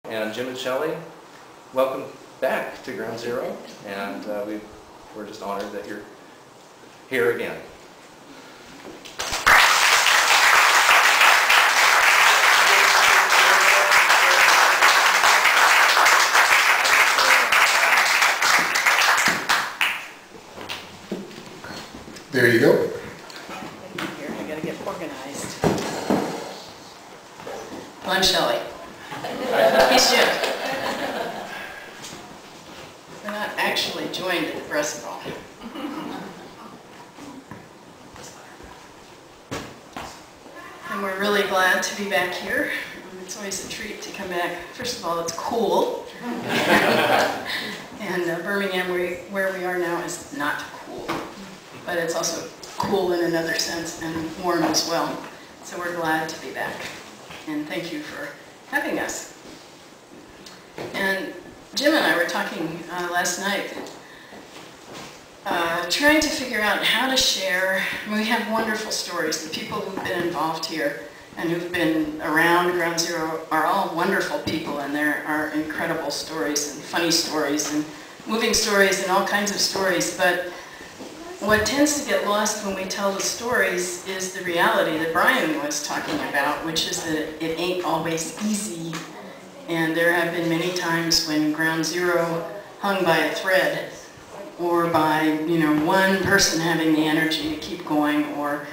And Jim and Shelly, welcome back to Ground Zero, and we're just honored that you're here again. There you go. Here, I gotta get organized. Well, I'm Shelly. He's Jim. We're not actually joined at the breast bone. And we're really glad to be back here. It's always a treat to come back. First of all, it's cool. And Birmingham, where we are now, is not cool. But it's also cool in another sense and warm as well. So we're glad to be back. And thank you for having us. And Jim and I were talking last night, trying to figure out how to share. We have wonderful stories. The people who've been involved here and who've been around Ground Zero are all wonderful people, and there are incredible stories and funny stories and moving stories and all kinds of stories. But what tends to get lost when we tell the stories is the reality that Brian was talking about, which is that it ain't always easy. And there have been many times when Ground Zero hung by a thread, or by, one person having the energy to keep going, or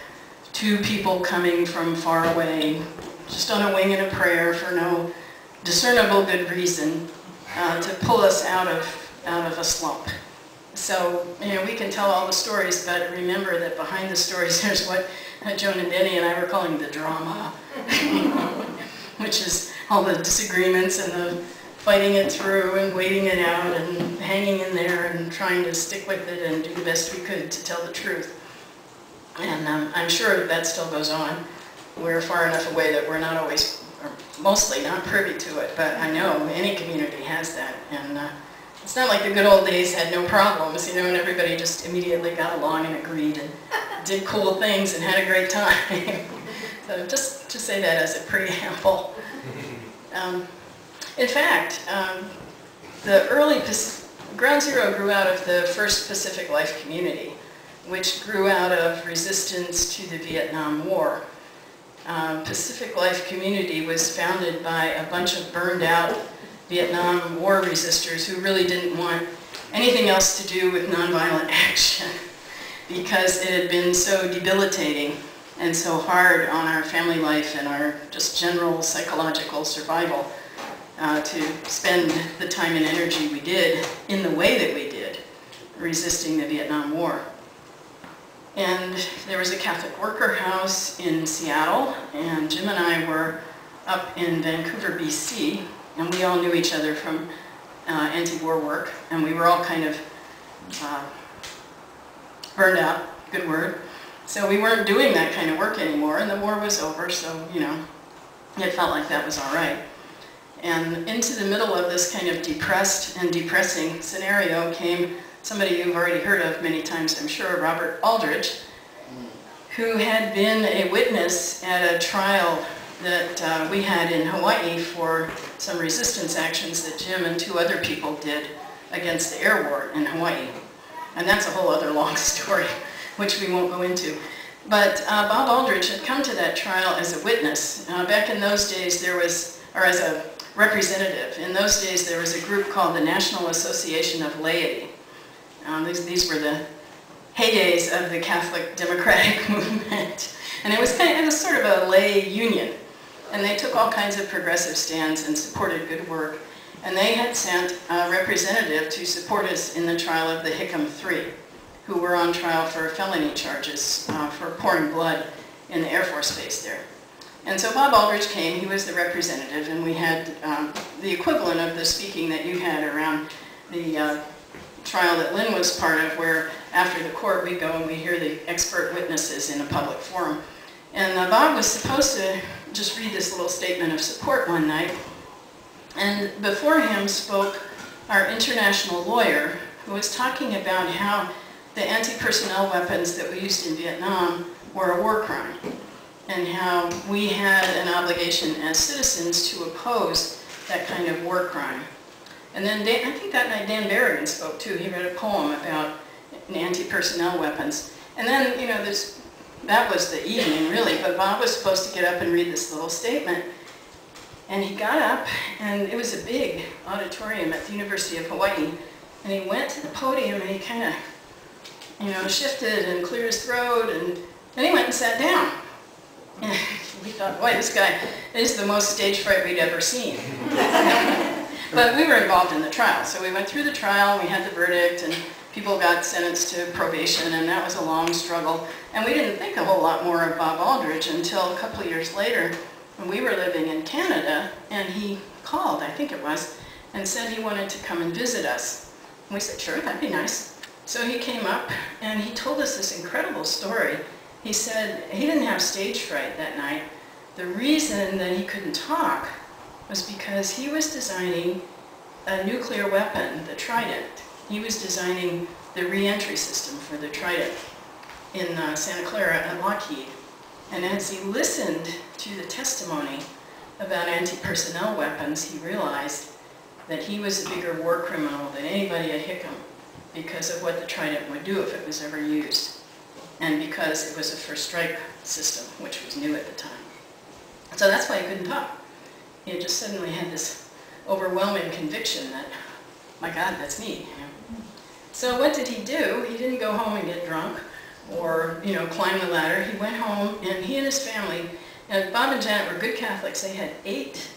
two people coming from far away, just on a wing and a prayer for no discernible good reason, to pull us out of a slump. So, we can tell all the stories, but remember that behind the stories there's what Joan and Denny and I were calling the drama, which is all the disagreements and the fighting it through and waiting it out and hanging in there and trying to stick with it and do the best we could to tell the truth. And I'm sure that still goes on. We're far enough away that we're not always, or mostly not privy to it, but I know any community has that. And it's not like the good old days had no problems, and everybody just immediately got along and agreed and did cool things and had a great time. So just to say that as a preamble. In fact, the early Ground Zero grew out of the first Pacific Life community, which grew out of resistance to the Vietnam War. Pacific Life community was founded by a bunch of burned out Vietnam War resistors who really didn't want anything else to do with nonviolent action because it had been so debilitating and so hard on our family life and our just general psychological survival to spend the time and energy we did in the way that we did, resisting the Vietnam War. And there was a Catholic worker house in Seattle, and Jim and I were up in Vancouver, BC, and we all knew each other from anti-war work, and we were all kind of burned out, good word. So we weren't doing that kind of work anymore, and the war was over, so, it felt like that was all right. And into the middle of this kind of depressed and depressing scenario came somebody you've already heard of many times, I'm sure, Robert Aldridge, who had been a witness at a trial that we had in Hawaii for some resistance actions that Jim and two other people did against the air war in Hawaii. And that's a whole other long story, which we won't go into. But Bob Aldridge had come to that trial as a witness. Back in those days there was, or as a representative, in those days there was a group called the National Association of Laity. These were the heydays of the Catholic Democratic movement. And it was sort of a lay union. And they took all kinds of progressive stands and supported good work. And they had sent a representative to support us in the trial of the Hickam Three, who were on trial for felony charges for pouring blood in the Air Force Base there. And so Bob Aldridge came, he was the representative, and we had the equivalent of the speaking that you had around the trial that Lynn was part of, where after the court we go and we hear the expert witnesses in a public forum. And Bob was supposed to just read this little statement of support one night, and before him spoke our international lawyer, who was talking about how the anti-personnel weapons that we used in Vietnam were a war crime, and how we had an obligation as citizens to oppose that kind of war crime. And then I think that night Dan Berrigan spoke too. He read a poem about anti-personnel weapons. And then, you know, that was the evening really, but Bob was supposed to get up and read this little statement. And he got up, and it was a big auditorium at the University of Hawaii. And he went to the podium and he kind of, you know, shifted and cleared his throat, and then he went and sat down. And we thought, boy, this guy is the most stage fright we'd ever seen. But we were involved in the trial, so we went through the trial, we had the verdict, and people got sentenced to probation, and that was a long struggle. And we didn't think a whole lot more of Bob Aldrich until a couple of years later, when we were living in Canada, and he called, I think it was, and said he wanted to come and visit us. And we said, sure, that'd be nice. So he came up, and he told us this incredible story. He said he didn't have stage fright that night. The reason that he couldn't talk was because he was designing a nuclear weapon, the Trident. He was designing the re-entry system for the Trident in Santa Clara at Lockheed. And as he listened to the testimony about anti-personnel weapons, he realized that he was a bigger war criminal than anybody at Hickam because of what the Trident would do if it was ever used, and because it was a first strike system, which was new at the time. So that's why he couldn't talk. He just suddenly had this overwhelming conviction that, my God, that's me. You know? So what did he do? He didn't go home and get drunk or, you know, climb the ladder. He went home, and he and his family, and Bob and Janet were good Catholics. They had 8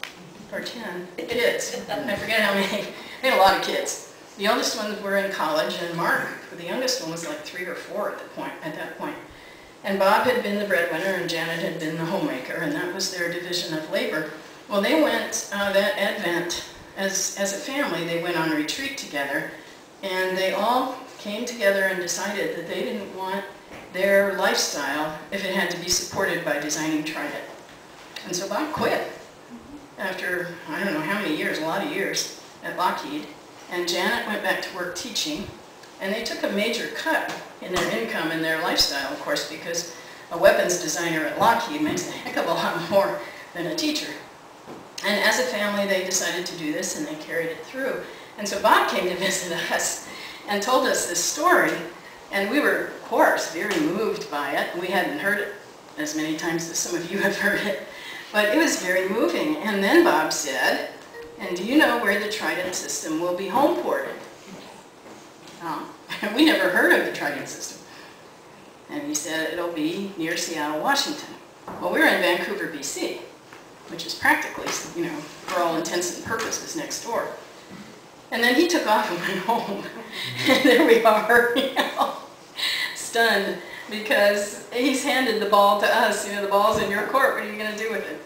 or 10 kids. I forget how many. They had a lot of kids. The oldest ones were in college, and Mark, the youngest one, was like 3 or 4 at that point. And Bob had been the breadwinner, and Janet had been the homemaker, and that was their division of labor. Well, they went that Advent, as a family, they went on retreat together, and they all came together and decided that they didn't want their lifestyle if it had to be supported by designing Trident. And so Bob quit after, I don't know how many years, a lot of years at Lockheed, and Janet went back to work teaching, and they took a major cut in their income and their lifestyle, of course, because a weapons designer at Lockheed makes a heck of a lot more than a teacher. And as a family, they decided to do this, and they carried it through. And so Bob came to visit us and told us this story, and we were, of course, very moved by it. We hadn't heard it as many times as some of you have heard it, but it was very moving. And then Bob said, and do you know where the Trident system will be home ported? We never heard of the Trident system. And he said it'll be near Seattle, Washington. Well, we're in Vancouver, BC, which is practically, you know, for all intents and purposes, next door. And then he took off and went home. And there we are, you know, stunned, because he's handed the ball to us. You know, the ball's in your court. What are you going to do with it?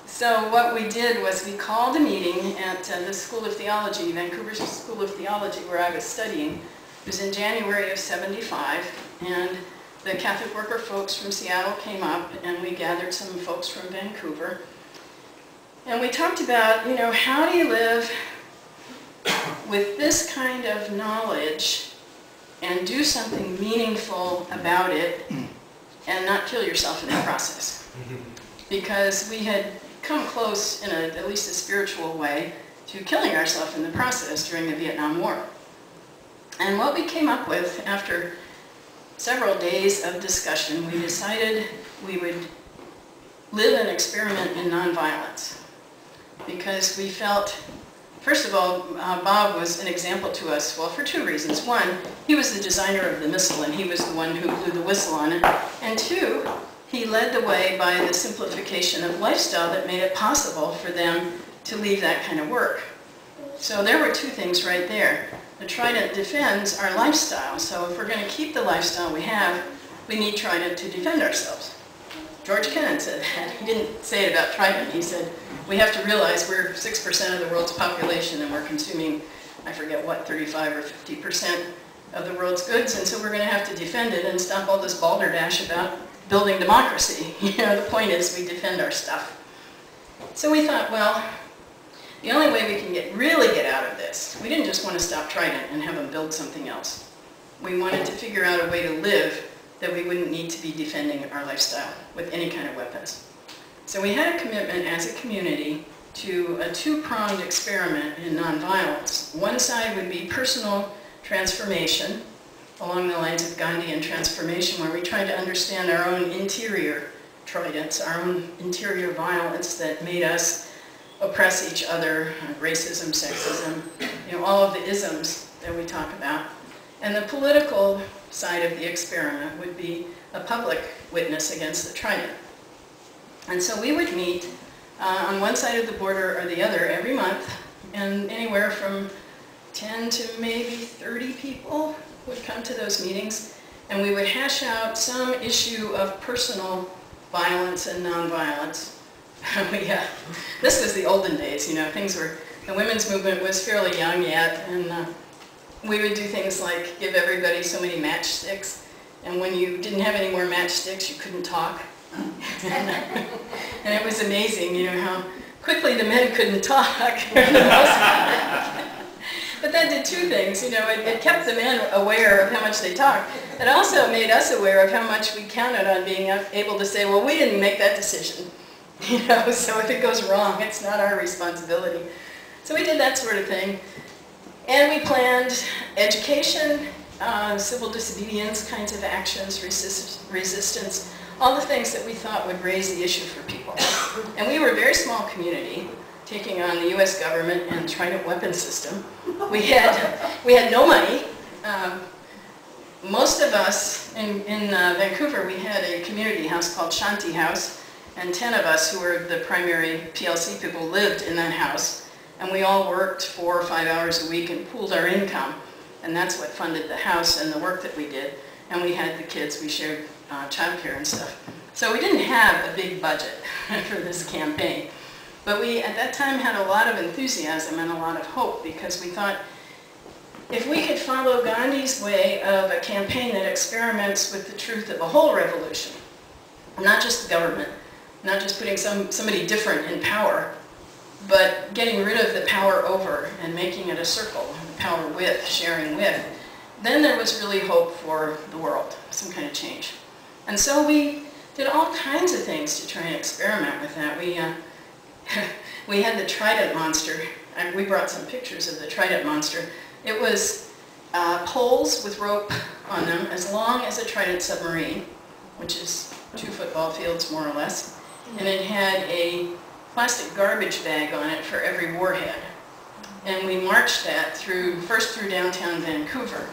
So what we did was we called a meeting at the School of Theology, Vancouver School of Theology, where I was studying. It was in January of '75, and the Catholic worker folks from Seattle came up, and we gathered some folks from Vancouver. And we talked about, you know, how do you live with this kind of knowledge and do something meaningful about it and not kill yourself in the process? Because we had come close, in at least a spiritual way, to killing ourselves in the process during the Vietnam War. And what we came up with after several days of discussion, we decided we would live an experiment in nonviolence, because we felt, first of all, Bob was an example to us, well, for 2 reasons. 1, he was the designer of the missile, and he was the one who blew the whistle on it. And 2, he led the way by the simplification of lifestyle that made it possible for them to leave that kind of work. So there were 2 things right there. The Trident defends our lifestyle, so if we're going to keep the lifestyle we have, we need Trident to defend ourselves. George Kennan said that. He didn't say it about Trident. He said, we have to realize we're 6% of the world's population, and we're consuming, I forget what, 35 or 50% of the world's goods, and so we're going to have to defend it and stop all this balderdash about building democracy. You know, the point is we defend our stuff. So we thought, well, the only way we can really get out of this, we didn't just want to stop Trident and have them build something else. We wanted to figure out a way to live that we wouldn't need to be defending our lifestyle with any kind of weapons. So we had a commitment as a community to a two-pronged experiment in nonviolence. One side would be personal transformation, along the lines of Gandhian transformation, where we try to understand our own interior tridents, our own interior violence that made us oppress each other, racism, sexism, all of the isms that we talk about. And the political side of the experiment would be a public witness against the trident. And so we would meet on one side of the border or the other every month, and anywhere from 10 to maybe 30 people would come to those meetings, and we would hash out some issue of personal violence and nonviolence. This was the olden days, the women's movement was fairly young yet, and we would do things like give everybody so many matchsticks, and when you didn't have any more matchsticks, you couldn't talk. And it was amazing, how quickly the men couldn't talk. But that did two things, it kept the men aware of how much they talked. It also made us aware of how much we counted on being able to say, well, we didn't make that decision. So if it goes wrong, it's not our responsibility. So we did that sort of thing. And we planned education, civil disobedience kinds of actions, resistance, all the things that we thought would raise the issue for people. And we were a very small community, taking on the US government and Trident weapon system. We had no money. Most of us in Vancouver, we had a community house called Shanti House, and 10 of us who were the primary PLC people lived in that house. And we all worked 4 or 5 hours a week and pooled our income. And that's what funded the house and the work that we did. And we had the kids, we shared childcare and stuff. So we didn't have a big budget for this campaign. But we, at that time, had a lot of enthusiasm and a lot of hope, because we thought, if we could follow Gandhi's way of a campaign that experiments with the truth of a whole revolution, not just the government, not just putting somebody different in power, but getting rid of the power over and making it a circle, power with, sharing with, then there was really hope for the world, some kind of change. And so we did all kinds of things to try and experiment with that. We had the Trident monster, and we brought some pictures of the Trident monster. It was poles with rope on them as long as a Trident submarine, which is 2 football fields more or less, and it had a plastic garbage bag on it for every warhead. And we marched that first through downtown Vancouver.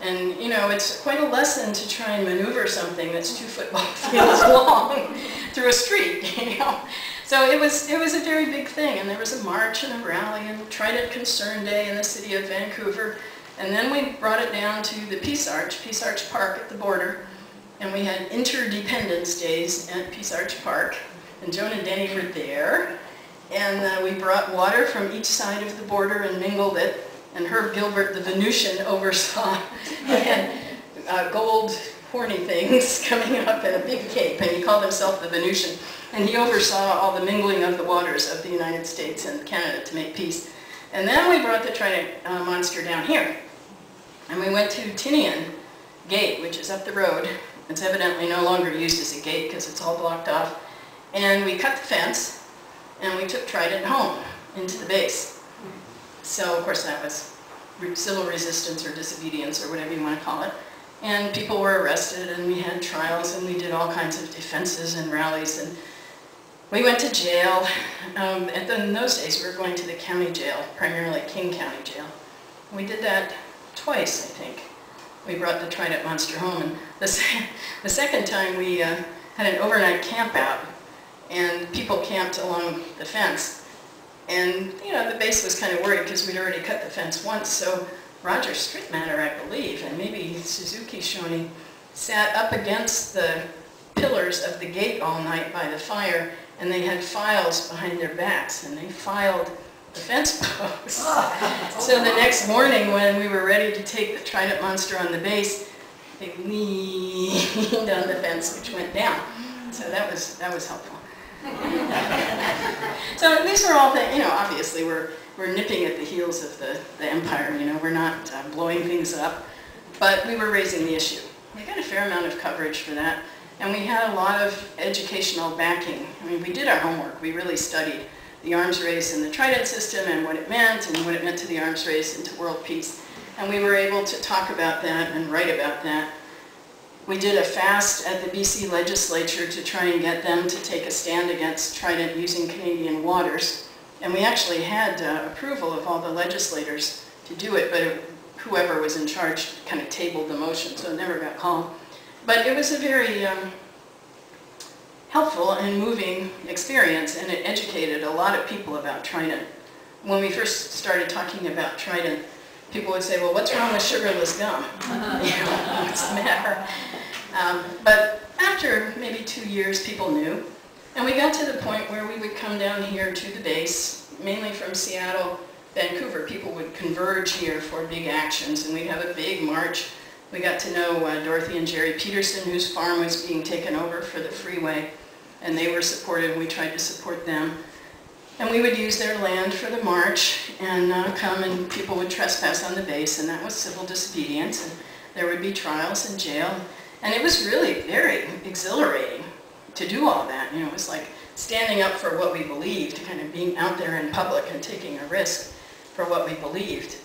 And it's quite a lesson to try and maneuver something that's 2 football fields long through a street, So it was a very big thing, and there was a march and a rally and Trident Concern Day in the city of Vancouver. And then we brought it down to the Peace Arch Park at the border, and we had Interdependence Days at Peace Arch Park, and Joan and Denny were there, and we brought water from each side of the border and mingled it, and Herb Gilbert, the Venusian, oversaw and gold horny things coming up in a big cape, and he called himself the Venusian. And he oversaw all the mingling of the waters of the United States and Canada to make peace. And then we brought the Trident monster down here. And we went to Tinian Gate, which is up the road. It's evidently no longer used as a gate because it's all blocked off. And we cut the fence, and we took Trident home into the base. So, of course, that was civil resistance or disobedience or whatever you want to call it. And people were arrested, and we had trials, and we did all kinds of defenses and rallies, and we went to jail. In those days, we were going to the county jail, primarily King County Jail. We did that twice, I think. We brought the Trident monster home, and the second time we had an overnight camp out, and people camped along the fence. And, the base was kind of worried because we'd already cut the fence once, so Roger Strittmatter, I believe, and maybe Suzuki Shoney, sat up against the pillars of the gate all night by the fire, and they had files behind their backs, and they filed the fence posts. So the next morning, when we were ready to take the Trident monster on the base, they leaned on the fence, which went down. So that was helpful. So these were all things, obviously we're nipping at the heels of the empire, we're not blowing things up, but we were raising the issue. We got a fair amount of coverage for that, and we had a lot of educational backing. I mean, we did our homework, we really studied. the arms race and the Trident system and what it meant to the arms race and to world peace. And we were able to talk about that and write about that. We did a fast at the BC legislature to try and get them to take a stand against Trident using Canadian waters. And we actually had approval of all the legislators to do it, but whoever was in charge kind of tabled the motion, so it never got called. But it was a very helpful and moving experience, and it educated a lot of people about Trident. When we first started talking about Trident, people would say, well, what's wrong with sugarless gum? What's the matter? But after maybe 2 years, people knew. And we got to the point where we would come down here to the base, mainly from Seattle, Vancouver. People would converge here for big actions, and we'd have a big march. We got to know Dorothy and Jerry Peterson, whose farm was being taken over for the freeway, and they were supportive, and we tried to support them. And we would use their land for the march, and come and people would trespass on the base, and that was civil disobedience, and there would be trials in jail. And it was really very exhilarating to do all that. It was like standing up for what we believed, kind of being out there in public and taking a risk for what we believed.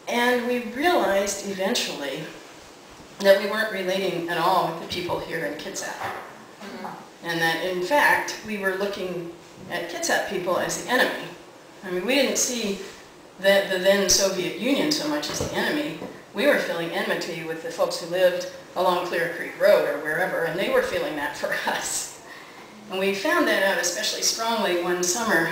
And we realized eventually that we weren't relating at all with the people here in Kitsap. And that, in fact, we were looking at Kitsap people as the enemy. I mean, we didn't see the then Soviet Union so much as the enemy. We were feeling enmity with the folks who lived along Clear Creek Road or wherever, and they were feeling that for us. And we found that out especially strongly one summer.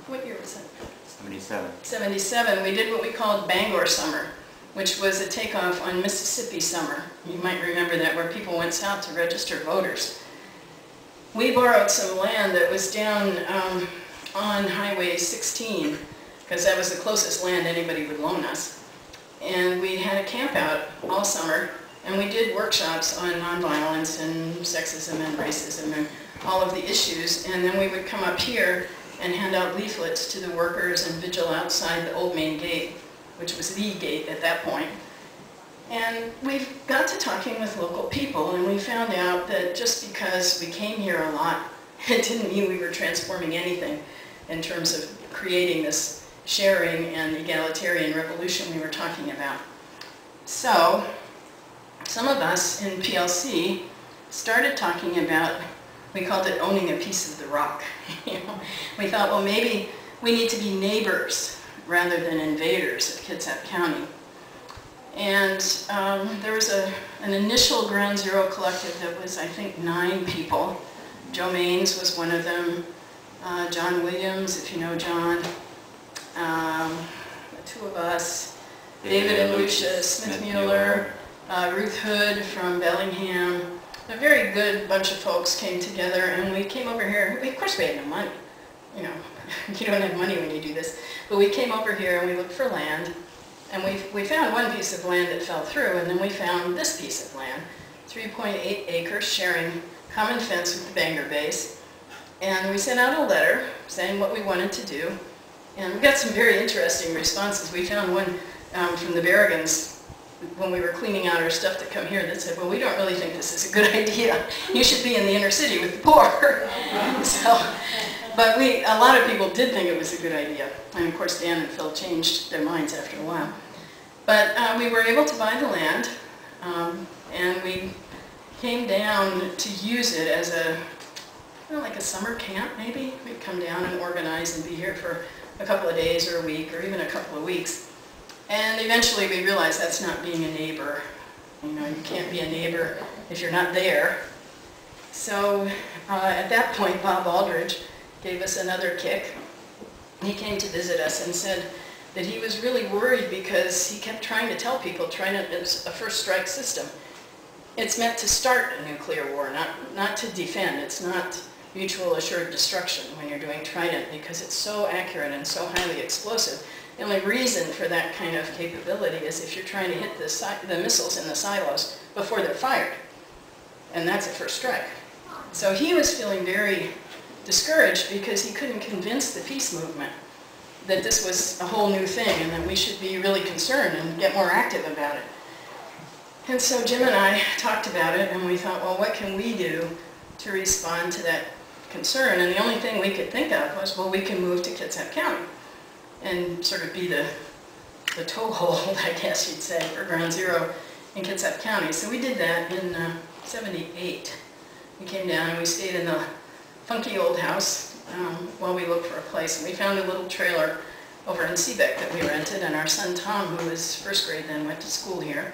What year was it? 77. 77. We did what we called Bangor Summer, which was a takeoff on Mississippi Summer. You might remember that, where people went south to register voters. We borrowed some land that was down on Highway 16, because that was the closest land anybody would loan us. And we had a camp out all summer, and we did workshops on nonviolence and sexism and racism and all of the issues. And then we would come up here and hand out leaflets to the workers and vigil outside the old main gate, which was the gate at that point. And we got to talking with local people, and we found out that just because we came here a lot, it didn't mean we were transforming anything in terms of creating this sharing and egalitarian revolution we were talking about. So, some of us in PLC started talking about, we called it owning a piece of the rock. We thought, well, maybe we need to be neighbors rather than invaders of Kitsap County. And there was an initial Ground Zero collective that was, I think, 9 people. Joe Maines was one of them, John Williams, if you know John, the 2 of us, David and Lucia Smith-Mueller, Ruth Hood from Bellingham. A very good bunch of folks came together, and we came over here. Of course we had no money. You don't have money when you do this. But we came over here and we looked for land. And we found one piece of land that fell through, and then we found this piece of land, 3.8 acres, sharing common fence with the Bangor base. And we sent out a letter saying what we wanted to do. And we got some very interesting responses. We found one from the Berrigans when we were cleaning out our stuff to come here that said, well, we don't really think this is a good idea. You should be in the inner city with the poor. But a lot of people did think it was a good idea. And of course, Dan and Phil changed their minds after a while. But we were able to buy the land, and we came down to use it as like a summer camp, maybe. We'd come down and organize and be here for a couple of days or a week or even a couple of weeks. And eventually we realized that's not being a neighbor. You can't be a neighbor if you're not there. So at that point, Bob Aldridge gave us another kick. He came to visit us and said that he was really worried because he kept trying to tell people Trident is a first strike system. It's meant to start a nuclear war, not to defend. It's not mutual assured destruction when you're doing Trident, because it's so accurate and so highly explosive. The only reason for that kind of capability is if you're trying to hit the missiles in the silos before they're fired. And that's a first strike. So he was feeling very discouraged because he couldn't convince the peace movement that this was a whole new thing and that we should be really concerned and get more active about it. And so Jim and I talked about it, and we thought, well, what can we do to respond to that concern, and the only thing we could think of was, well, we can move to Kitsap County and sort of be the toehold, I guess you'd say, for Ground Zero in Kitsap County. So we did that in '78. We came down and we stayed in the funky old house while we looked for a place. And we found a little trailer over in Seebeck that we rented, and our son Tom, who was first grade then, went to school here.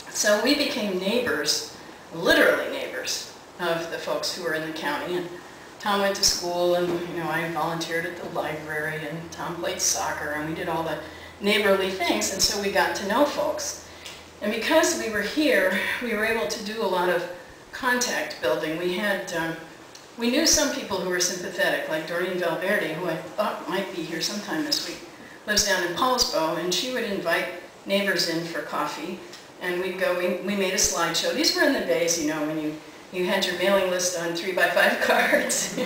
So we became neighbors, literally neighbors, of the folks who were in the county. And Tom went to school, and I volunteered at the library, and Tom played soccer, and we did all the neighborly things, and so we got to know folks. And because we were here, we were able to do a lot of contact building. We knew some people who were sympathetic, like Doreen Valverde, who I thought might be here sometime this week, lives down in Poulsbo, and she would invite neighbors in for coffee, and we'd go, we made a slideshow. These were in the days, when you had your mailing list on 3x5 cards,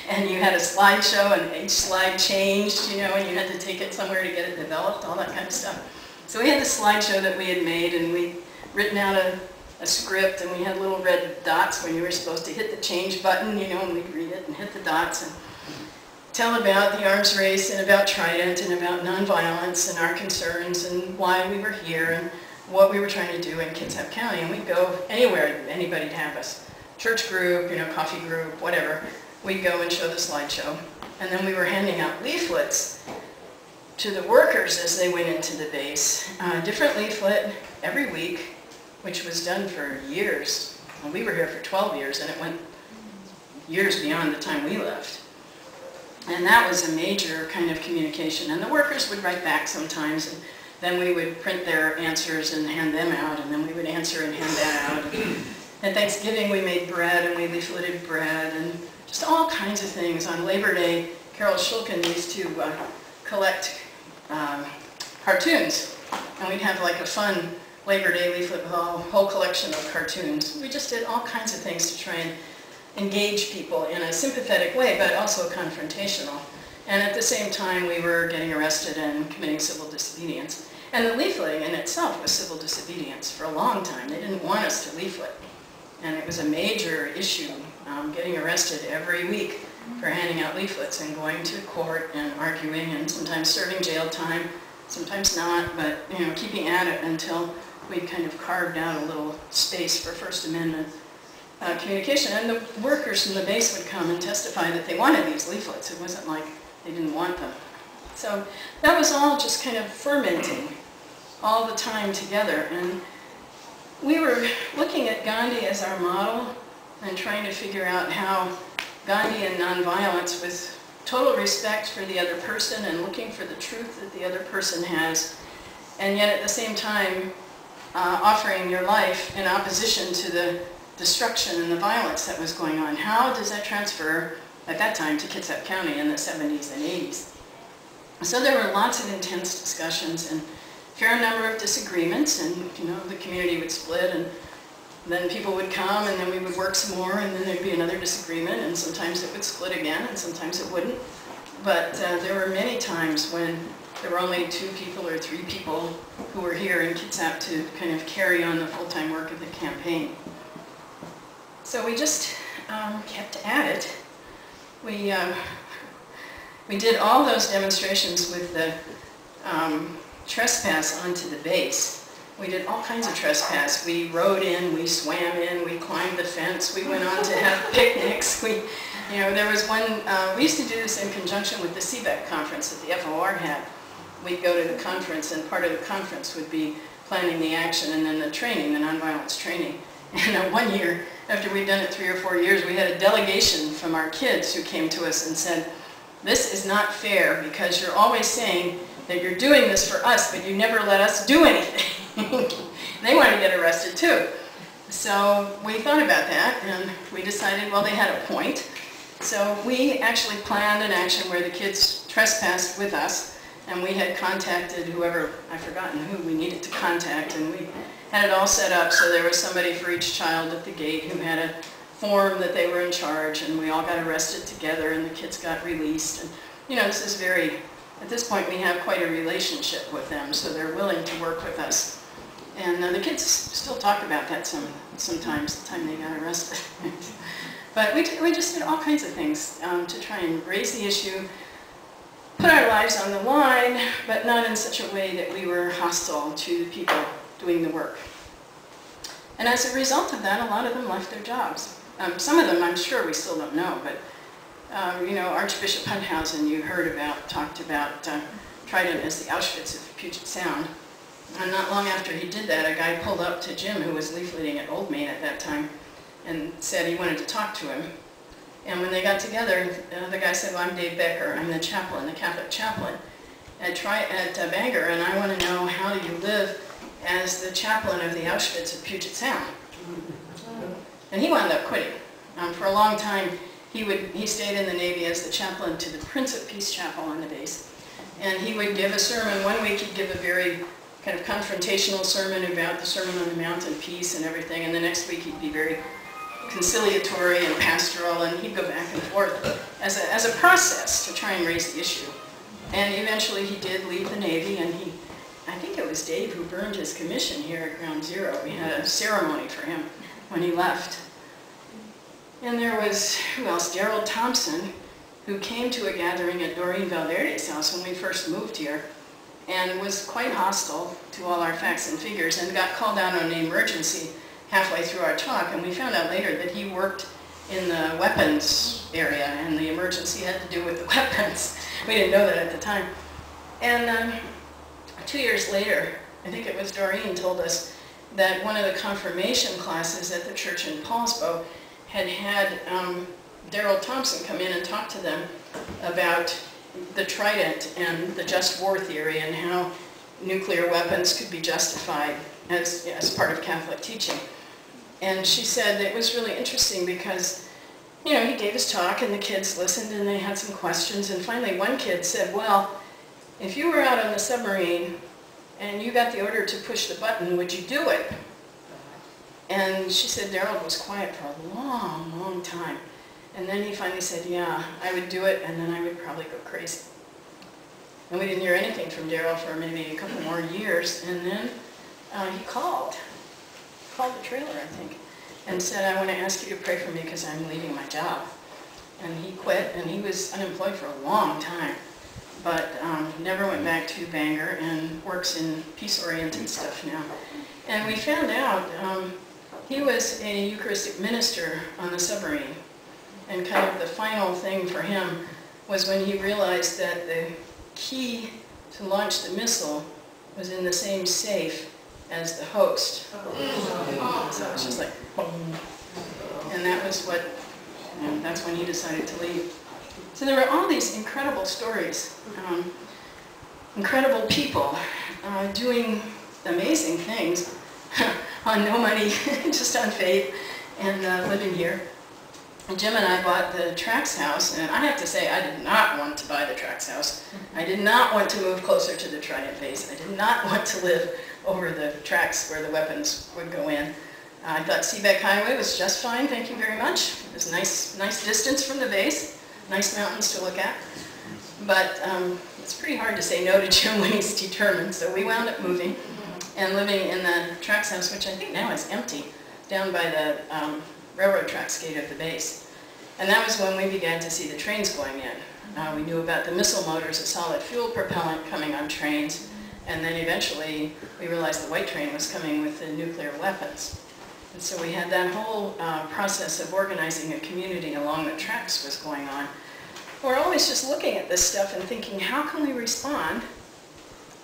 and you had a slideshow, and each slide changed, and you had to take it somewhere to get it developed, all that kind of stuff. So we had this slideshow that we had made, and we'd written out a script, and we had little red dots when you were supposed to hit the change button, and we'd read it and hit the dots and tell about the arms race and about Trident and about nonviolence and our concerns and why we were here and what we were trying to do in Kitsap County. And we'd go anywhere anybody'd have us. Church group, coffee group, whatever. We'd go and show the slideshow. And then we were handing out leaflets to the workers as they went into the base. A different leaflet every week, which was done for years. Well, we were here for 12 years, and it went years beyond the time we left. And that was a major kind of communication. And the workers would write back sometimes, and then we would print their answers and hand them out, and then we would answer and hand that out. At Thanksgiving, we made bread, and we leafleted bread, and just all kinds of things. On Labor Day, Carol Shulkin used to collect cartoons, and we'd have like a fun Labor Day leaflet with a whole collection of cartoons. We just did all kinds of things to try and engage people in a sympathetic way, but also confrontational. And at the same time, we were getting arrested and committing civil disobedience. And the leafleting in itself was civil disobedience for a long time. They didn't want us to leaflet. And it was a major issue, getting arrested every week for handing out leaflets and going to court and arguing and sometimes serving jail time, sometimes not, but keeping at it until we kind of carved out a little space for First Amendment communication. And the workers from the base would come and testify that they wanted these leaflets. It wasn't like they didn't want them. So that was all just kind of fermenting all the time together. And we were looking at Gandhi as our model and trying to figure out how Gandhi and nonviolence with total respect for the other person and looking for the truth that the other person has, and yet at the same time offering your life in opposition to the destruction and the violence that was going on. How does that transfer at that time to Kitsap County in the 70s and 80s? So there were lots of intense discussions and a fair number of disagreements, and the community would split, and then people would come, and then we would work some more, and then there'd be another disagreement, and sometimes it would split again, and sometimes it wouldn't. But there were many times when there were only 2 people or 3 people who were here in Kitsap to kind of carry on the full-time work of the campaign. So we just kept at it. We did all those demonstrations with the trespass onto the base. We did all kinds of trespass. We rode in, we swam in, we climbed the fence, we went on to have picnics. There was one, we used to do this in conjunction with the CBEC conference that the FOR had. We'd go to the conference, and part of the conference would be planning the action and then the training, the nonviolence training. And one year, after we'd done it 3 or 4 years, we had a delegation from our kids who came to us and said, "This is not fair because you're always saying that you're doing this for us, but you never let us do anything." They wanted to get arrested too. So we thought about that, and we decided, well, they had a point. So we actually planned an action where the kids trespassed with us, and we had contacted whoever, I've forgotten who we needed to contact, and we had it all set up so there was somebody for each child at the gate who had a form that they were in charge, and we all got arrested together, and the kids got released. And this is at this point we have quite a relationship with them, so they're willing to work with us. And the kids still talk about that sometimes, the time they got arrested. But we just did all kinds of things to try and raise the issue, put our lives on the line, but not in such a way that we were hostile to the people doing the work. And as a result of that, a lot of them left their jobs. Some of them, I'm sure we still don't know, but you know, Archbishop Hunthausen, you heard about, talked about Trident as the Auschwitz of Puget Sound. And not long after he did that, a guy pulled up to Jim, who was leafleting at Old Main at that time, and said he wanted to talk to him. And when they got together, the guy said, well, I'm Dave Becker, I'm the chaplain, the Catholic chaplain at Bangor, and I want to know, how do you live as the chaplain of the Auschwitz of Puget Sound? And he wound up quitting. For a long time, he stayed in the Navy as the chaplain to the Prince of Peace Chapel on the base. And he would give a sermon. One week he'd give a very kind of confrontational sermon about the Sermon on the Mount and peace and everything, and the next week he'd be very conciliatory and pastoral, and he'd go back and forth as a process to try and raise the issue. And eventually he did leave the Navy, and I think it was Dave who burned his commission here at Ground Zero. We had a ceremony for him when he left. And there was, who else? Darrell Thompson, who came to a gathering at Doreen Valverde's house when we first moved here, and was quite hostile to all our facts and figures, and got called out on an emergency halfway through our talk, and we found out later that he worked in the weapons area, and the emergency had to do with the weapons. We didn't know that at the time. And 2 years later, I think it was Doreen told us that one of the confirmation classes at the church in Poulsbo had Darrell Thompson come in and talk to them about the Trident and the just war theory and how nuclear weapons could be justified as part of Catholic teaching. And she said it was really interesting because, you know, he gave his talk and the kids listened and they had some questions, and finally one kid said, well, if you were out on the submarine and you got the order to push the button, would you do it? And she said Darrell was quiet for a long, long time. And then he finally said, yeah, I would do it, and then I would probably go crazy. And we didn't hear anything from Darrell for maybe a couple more years, and then he called the trailer, I think, and said, I want to ask you to pray for me because I'm leaving my job. And he quit, and he was unemployed for a long time, but never went back to Bangor and works in peace-oriented stuff now. And we found out he was a Eucharistic minister on the submarine. And kind of the final thing for him was when he realized that the key to launch the missile was in the same safe as the host. So it was just like, boom. And that was what, that's when he decided to leave. So there were all these incredible stories, incredible people doing amazing things on no money, just on faith, and living here. And Jim and I bought the Trax house, and I have to say I did not want to buy the Trax house. I did not want to move closer to the Trident base. I did not want to live over the tracks where the weapons would go in. I thought Seebeck Highway was just fine, thank you very much. It was nice distance from the base, nice mountains to look at. But it's pretty hard to say no to Jim when he's determined, so we wound up moving and living in the Trax house, which I think now is empty, down by the railroad tracks gate of the base. And that was when we began to see the trains going in. We knew about the missile motors, a solid fuel propellant coming on trains, and then eventually we realized the white train was coming with the nuclear weapons. And so we had that whole process of organizing a community along the tracks was going on. We're always just looking at this stuff and thinking, how can we respond,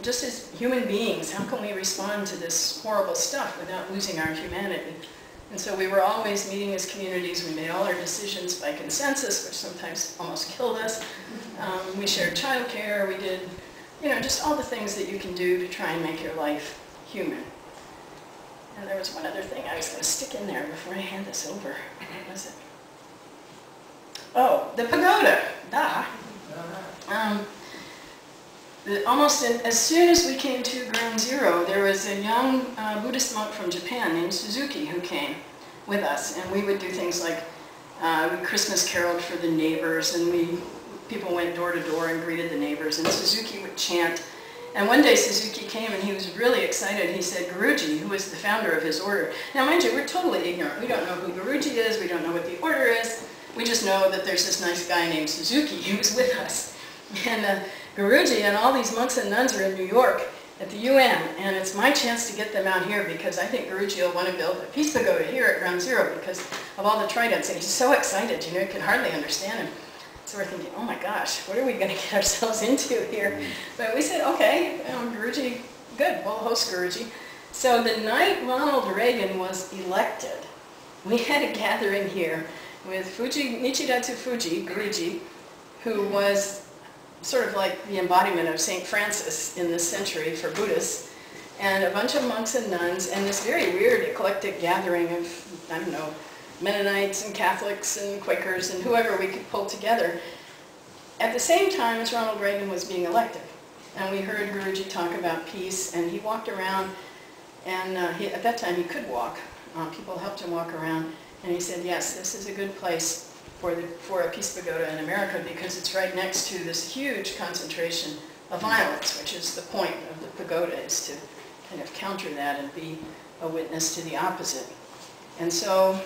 just as human beings, how can we respond to this horrible stuff without losing our humanity? And so we were always meeting as communities. We made all our decisions by consensus, which sometimes almost killed us. We shared childcare. We did, just all the things that you can do to try and make your life human. And there was one other thing I was going to stick in there before I hand this over. What was it? Oh, the pagoda. Almost as soon as we came to Ground Zero, there was a young Buddhist monk from Japan named Suzuki who came with us, and we would do things like we Christmas caroled for the neighbors, and people went door to door and greeted the neighbors, and Suzuki would chant, And one day Suzuki came and he was really excited. He said, Guruji, who was the founder of his order. Now mind you, we're totally ignorant. We don't know who Guruji is, we don't know what the order is. We just know that there's this nice guy named Suzuki who's with us. And Guruji and all these monks and nuns are in New York at the UN, and it's my chance to get them out here because I think Guruji will want to build a peace pagoda here at Ground Zero because of all the tridents. And he's so excited, you know, you can hardly understand him. So we're thinking, oh my gosh, what are we going to get ourselves into here? But we said, okay, Guruji, good, we'll host Guruji. So the night Ronald Reagan was elected, we had a gathering here with Nichidatsu Fuji, Guruji, who was sort of like the embodiment of St. Francis in this century for Buddhists, and a bunch of monks and nuns, and this very weird eclectic gathering of, I don't know, Mennonites and Catholics and Quakers and whoever we could pull together at the same time as Ronald Reagan was being elected. And we heard Guruji talk about peace, and he walked around, and at that time he could walk. People helped him walk around, and he said, yes, this is a good place for a peace pagoda in America because it's right next to this huge concentration of violence, which is the point of the pagoda, is to kind of counter that and be a witness to the opposite. And so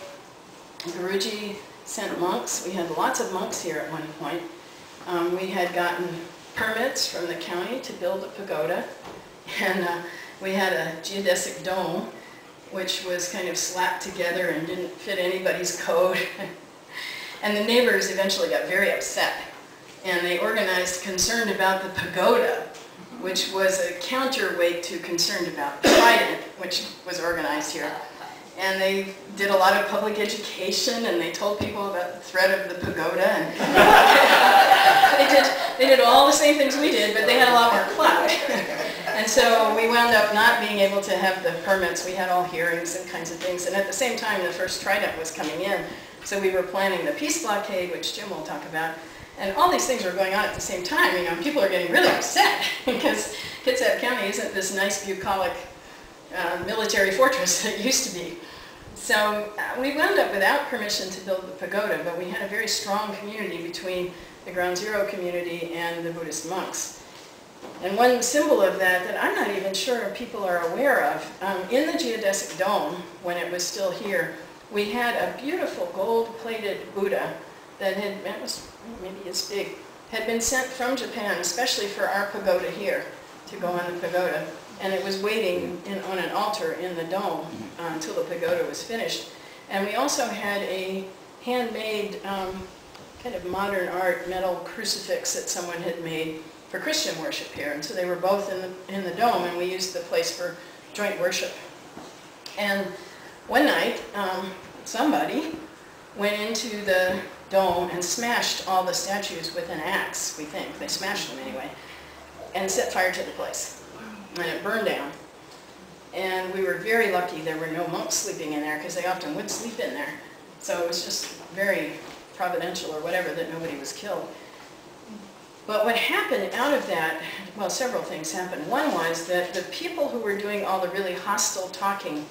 Guruji sent monks. We had lots of monks here at one point. We had gotten permits from the county to build a pagoda, and we had a geodesic dome, which was kind of slapped together and didn't fit anybody's code. And the neighbors eventually got very upset, and they organized Concerned About the Pagoda, which was a counterweight to Concerned About Trident, which was organized here. And they did a lot of public education, and they told people about the threat of the pagoda. And they did all the same things we did, but they had a lot more clout. And so we wound up not being able to have the permits. We had all hearings and kinds of things. And at the same time, the first trident was coming in. So we were planning the peace blockade, which Jim will talk about. And all these things were going on at the same time. You know, people are getting really upset because Kitsap County isn't this nice bucolic military fortress that it used to be. So we wound up without permission to build the pagoda, but we had a very strong community between the Ground Zero community and the Buddhist monks. And one symbol of that I'm not even sure people are aware of, in the geodesic dome, when it was still here, we had a beautiful gold-plated Buddha that was maybe as big, had been sent from Japan, especially for our pagoda here, to go on the pagoda. And it was waiting on an altar in the dome until the pagoda was finished. And we also had a handmade, kind of modern art metal crucifix that someone had made for Christian worship here. And so they were both in the dome, and we used the place for joint worship. And one night, somebody went into the dome and smashed all the statues with an axe, we think. They smashed them anyway, and set fire to the place. And it burned down. And we were very lucky there were no monks sleeping in there, because they often would sleep in there. So it was just very providential or whatever that nobody was killed. But what happened out of that, well, several things happened. One was that the people who were doing all the really hostile talking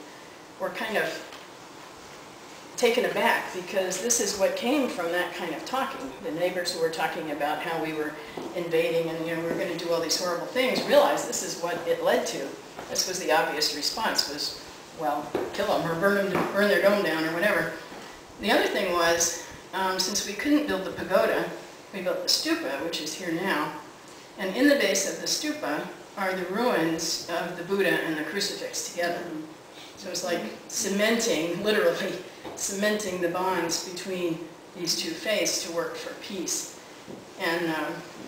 were kind of taken aback, because this is what came from that kind of talking. The neighbors who were talking about how we were invading and, you know, we were going to do all these horrible things realized this is what it led to. This was the obvious response, was, well, kill them or burn their dome down or whatever. The other thing was, since we couldn't build the pagoda, we built the stupa, which is here now. And in the base of the stupa are the ruins of the Buddha and the crucifix together. So it's like cementing, literally cementing the bonds between these two faiths to work for peace. And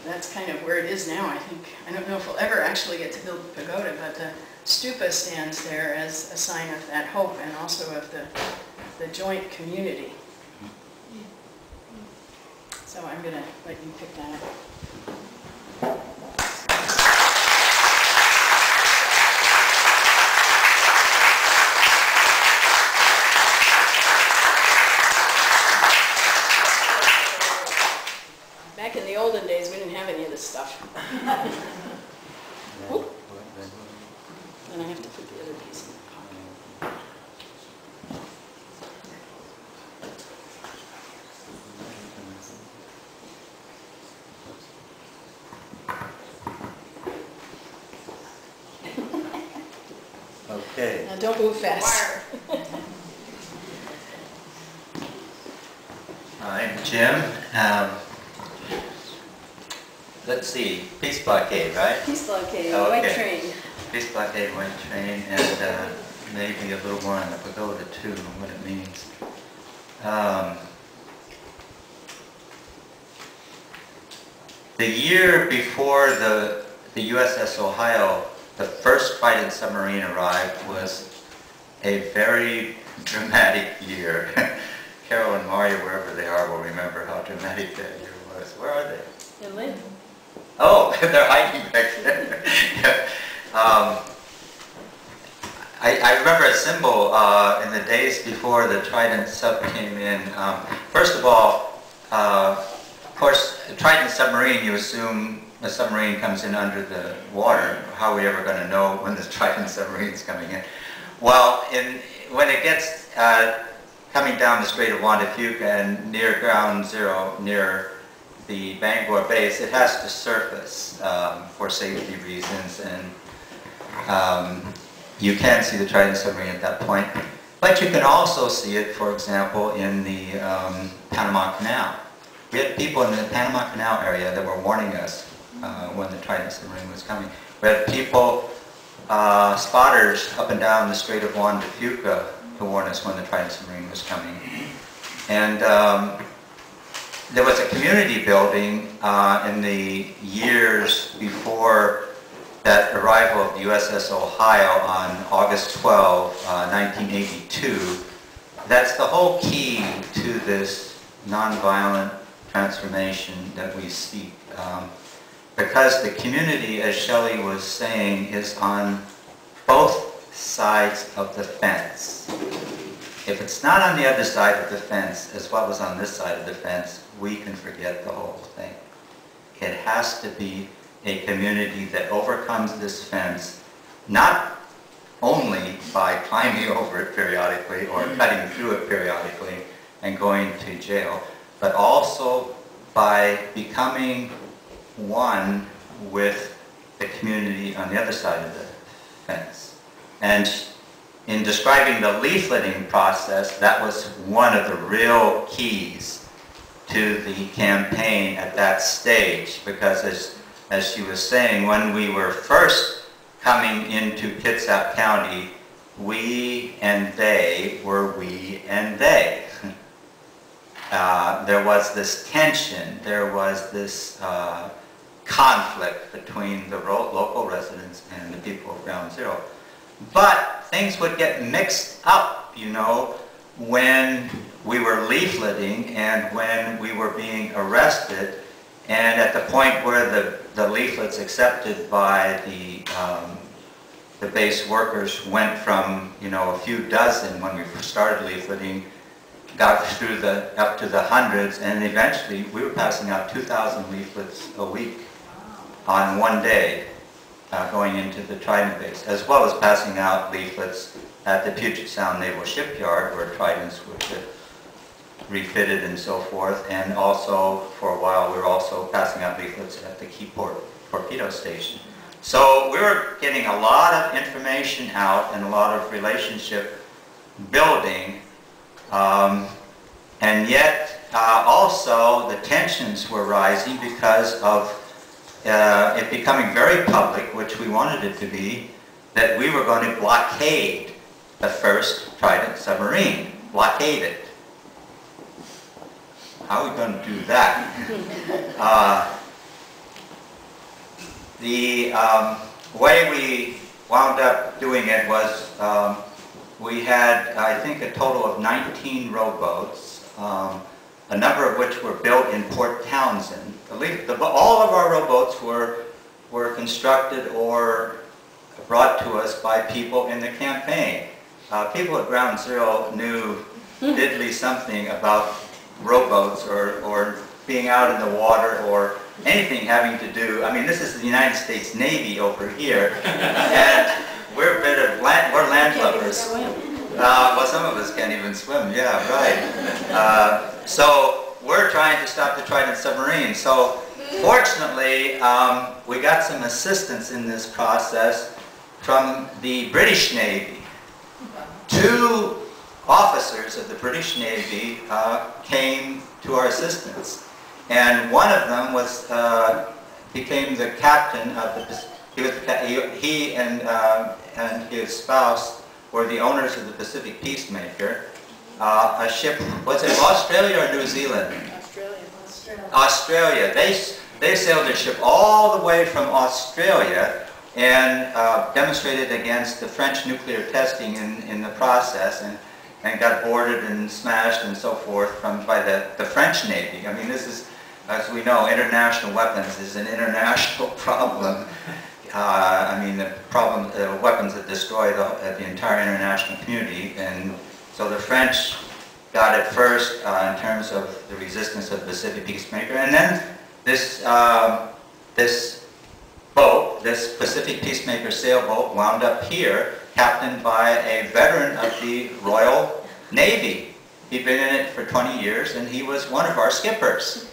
that's kind of where it is now, I think. I don't know if we'll ever actually get to build the pagoda, but the stupa stands there as a sign of that hope and also of the joint community. So I'm going to let you pick that up. Back in the olden days, we didn't have any of this stuff. Oop. And I have to put the other piece in the pocket. Okay. Now don't move fast. I'm Jim. Let's see, Peace Blockade, right? Peace blockade, Okay. white train. Peace Blockade, white train, and maybe a little more on the pagoda too, and what it means. The year before the USS Ohio, the first Trident submarine arrived, was a very dramatic year. Carol and Mario, wherever they are, will remember how dramatic that year was. Where are they? In Lincoln. Oh, they're hiding back there. I remember a symbol in the days before the Trident sub came in. First of all, of course, a Trident submarine, you assume a submarine comes in under the water. How are we ever going to know when the Trident submarine is coming in? Well, when it gets coming down the Strait of Juan de Fuca and near ground zero, near the Bangor base, it has to surface for safety reasons, and you can see the Trident submarine at that point. But you can also see it, for example, in the Panama Canal. We had people in the Panama Canal area that were warning us when the Trident submarine was coming. We had people, spotters up and down the Strait of Juan de Fuca to warn us when the Trident submarine was coming. And there was a community building in the years before that arrival of the USS Ohio on August 12, 1982. That's the whole key to this nonviolent transformation that we seek. Because the community, as Shelly was saying, is on both sides of the fence. If it's not on the other side of the fence, as well as on this side of the fence, we can forget the whole thing. It has to be a community that overcomes this fence, not only by climbing over it periodically or cutting through it periodically and going to jail, but also by becoming one with the community on the other side of the fence. And in describing the leafleting process, that was one of the real keys to the campaign at that stage, because as she was saying, when we were first coming into Kitsap County, we and they were we and they. There was this tension, there was this conflict between the local residents and the people of Ground Zero. But things would get mixed up, you know, when we were leafleting and when we were being arrested, and at the point where the leaflets accepted by the base workers went from, you know, a few dozen when we started leafleting, got through up to the hundreds, and eventually we were passing out 2,000 leaflets a week on one day going into the Trident base, as well as passing out leaflets at the Puget Sound Naval Shipyard where Tridents were refitted and so forth, and also for a while we were also passing out leaflets at the Keyport Torpedo Station. So we were getting a lot of information out and a lot of relationship building, and yet also the tensions were rising because of it becoming very public, which we wanted it to be, that we were going to blockade the first Trident submarine. Blockade it. How are we going to do that? The way we wound up doing it was we had, I think, a total of 19 rowboats, a number of which were built in Port Townsend. All of our rowboats were constructed or brought to us by people in the campaign. People at Ground Zero knew diddly something about rowboats or being out in the water or anything having to do. I mean, this is the United States Navy over here, and we're land lubbers. Well, some of us can't even swim. Yeah, right. So we're trying to stop the Trident submarine. So fortunately, we got some assistance in this process from the British Navy. two officers of the British Navy came to our assistance. And one of them was, became the captain of the, he and his spouse were the owners of the Pacific Peacemaker. A ship, was it Australia or New Zealand? Australia. They sailed their ship all the way from Australia and demonstrated against the French nuclear testing in the process, and got boarded and smashed and so forth by the French Navy. I mean, this is, as we know, international weapons is an international problem. I mean, the problem, weapons that destroy the entire international community, and so the French got it first in terms of the resistance of the Pacific Peacemaker, and then this boat, this Pacific Peacemaker sailboat, wound up here, captained by a veteran of the Royal Navy. He'd been in it for 20 years, and he was one of our skippers.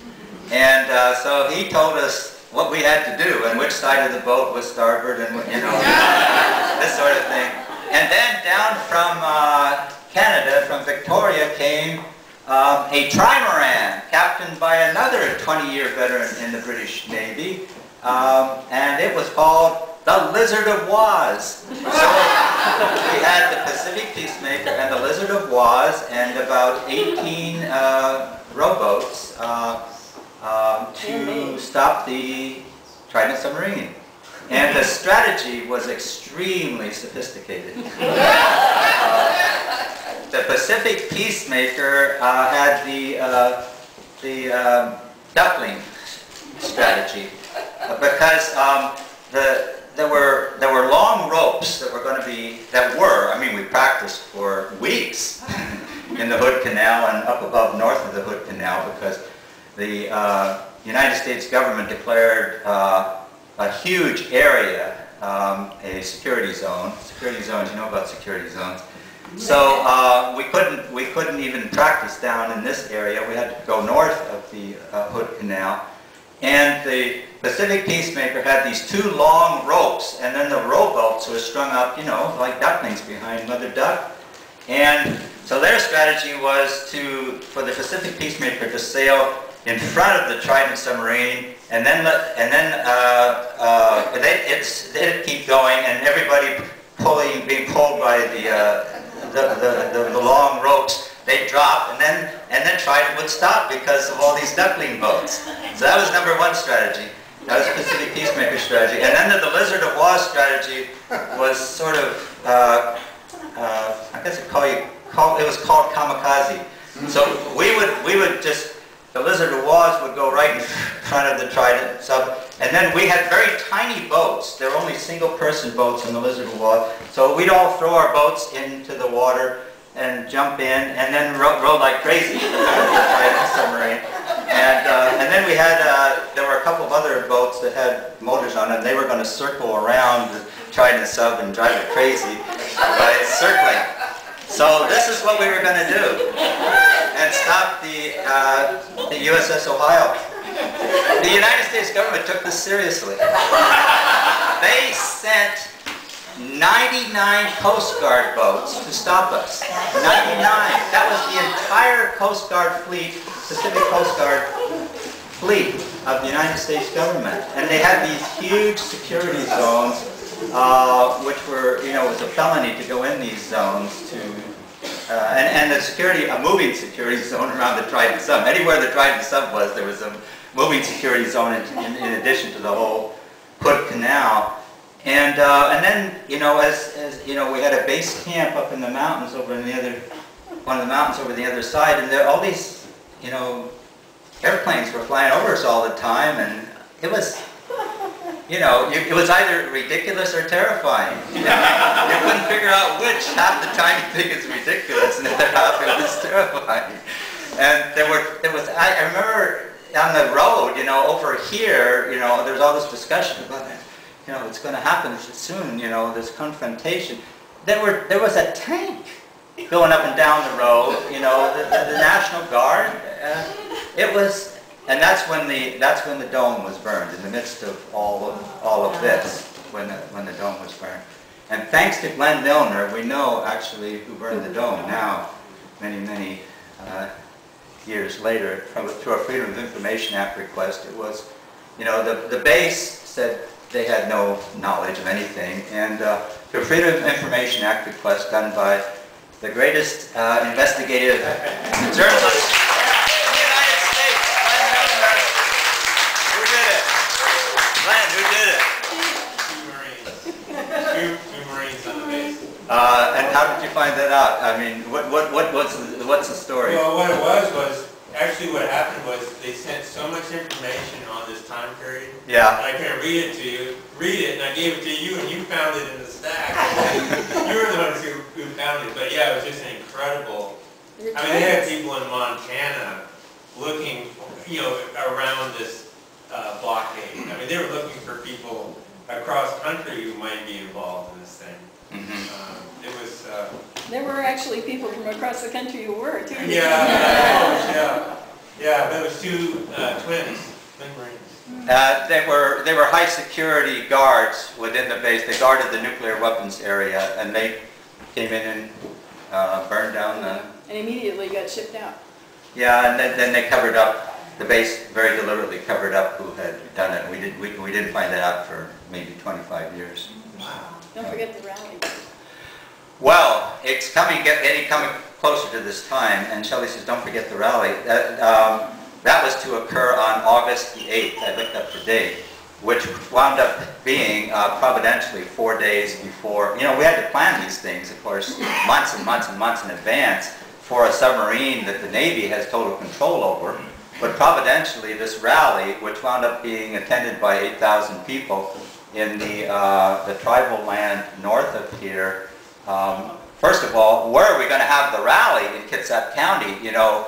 And so he told us what we had to do, and which side of the boat was starboard, and you know, this sort of thing. And then down from Canada, from Victoria, came a trimaran, captained by another 20-year veteran in the British Navy, and it was called the Lizard of Woz. So we had the Pacific Peacemaker and the Lizard of Woz and about 18 rowboats to stop the Trident submarine. And the strategy was extremely sophisticated. The Pacific Peacemaker had the duckling strategy, because there were long ropes that were going to be, I mean, we practiced for weeks in the Hood Canal and up above north of the Hood Canal, because the United States government declared a huge area a security zone. Security zones, you know about security zones. So we couldn't even practice down in this area. We had to go north of the Hood Canal. And the Pacific Peacemaker had these two long ropes, and then the rowboats were strung up, you know, like ducklings behind Mother Duck. And so their strategy was for the Pacific Peacemaker to sail in front of the Trident submarine, and then it'd keep going, and everybody being pulled by the long ropes, they'd drop, and then Trident would stop because of all these duckling boats. So that was number one strategy. That was the Pacific Peacemaker strategy. And then the Lizard of Woz strategy was sort of, I guess it was called kamikaze. So we would just, the Lizard of Woz would go right in front of the Trident sub, and then we had very tiny boats. There were only single-person boats in the Lizard of Woz. So we'd all throw our boats into the water and jump in, and then row like crazy in the Trident submarine. And then we had, there were a couple of other boats that had motors on them. They were going to circle around the Trident sub and drive it crazy by circling. So this is what we were going to do, and stop the USS Ohio. The United States government took this seriously. They sent 99 Coast Guard boats to stop us. 99. That was the entire Coast Guard fleet, Pacific Coast Guard fleet of the United States government. And they had these huge security zones, which were, you know, it was a felony to go in these zones to, and the security, a moving security zone around the Trident sub. Anywhere the Trident sub was, there was a moving security zone in addition to the whole Hood Canal. And then, you know, as you know, we had a base camp up in the mountains over in the other, one of the mountains over the other side, and there all these, you know, airplanes were flying over us all the time, and it was, you know, it was either ridiculous or terrifying. You couldn't figure out which. Half the time you think it's ridiculous, and the other half it was terrifying. And there was, I remember on the road, you know, over here, you know, there's all this discussion about it. You know, it's going to happen soon, you know, this confrontation. There was a tank going up and down the road, you know, the National Guard. It was, and that's when the dome was burned, in the midst of all of this, when the dome was burned. And thanks to Glenn Milner, we know actually who burned the dome now, many years later, through a Freedom of Information Act request. It was, you know, the base said they had no knowledge of anything, and through a Freedom of Information Act request done by the greatest investigative journalist in the United States, Glenn Milner. Who did it? Glenn, who did it? Two Marines on the base. And how did you find that out? I mean, what's the story? Well, what it was actually what happened was they sent so much information on this time period. Yeah. I can't read it to you. Read it, and I gave it to you, and you found it in the stack. You were the ones who found it. But yeah, it was just incredible. I mean, they had people in Montana looking, you know, around this blockade. I mean, they were looking for people across country who might be involved in this thing. Mm-hmm. It was. There were actually people from across the country who were, too. Yeah, there was two twins, twin Marines. They were high security guards within the base. They guarded the nuclear weapons area, and they came in and burned down the... And immediately got shipped out. Yeah, and then they covered up, the base very deliberately covered up who had done it. We didn't find that out for maybe 25 years. Wow. Don't forget the rally. Well, it's coming closer to this time, and Shelly says, don't forget the rally. That was to occur on August the 8th. I looked up the date, which wound up being providentially 4 days before. You know, we had to plan these things, of course, months and months and months in advance for a submarine that the Navy has total control over. But providentially, this rally, which wound up being attended by 8,000 people in the tribal land north of here. First of all, where are we going to have the rally in Kitsap County, you know,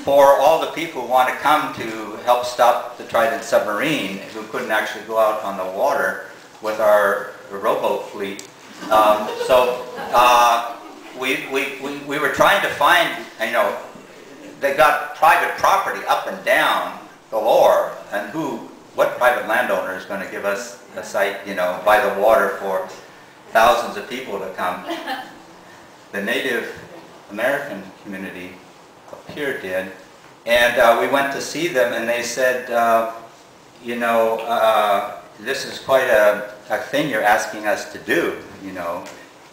for all the people who want to come to help stop the Trident submarine, who couldn't actually go out on the water with our rowboat fleet. We were trying to find, you know, they got private property up and down galore, and what private landowner is going to give us a site, you know, by the water for thousands of people to come? The Native American community up here did, and we went to see them, and they said, you know, this is quite a thing you're asking us to do, you know,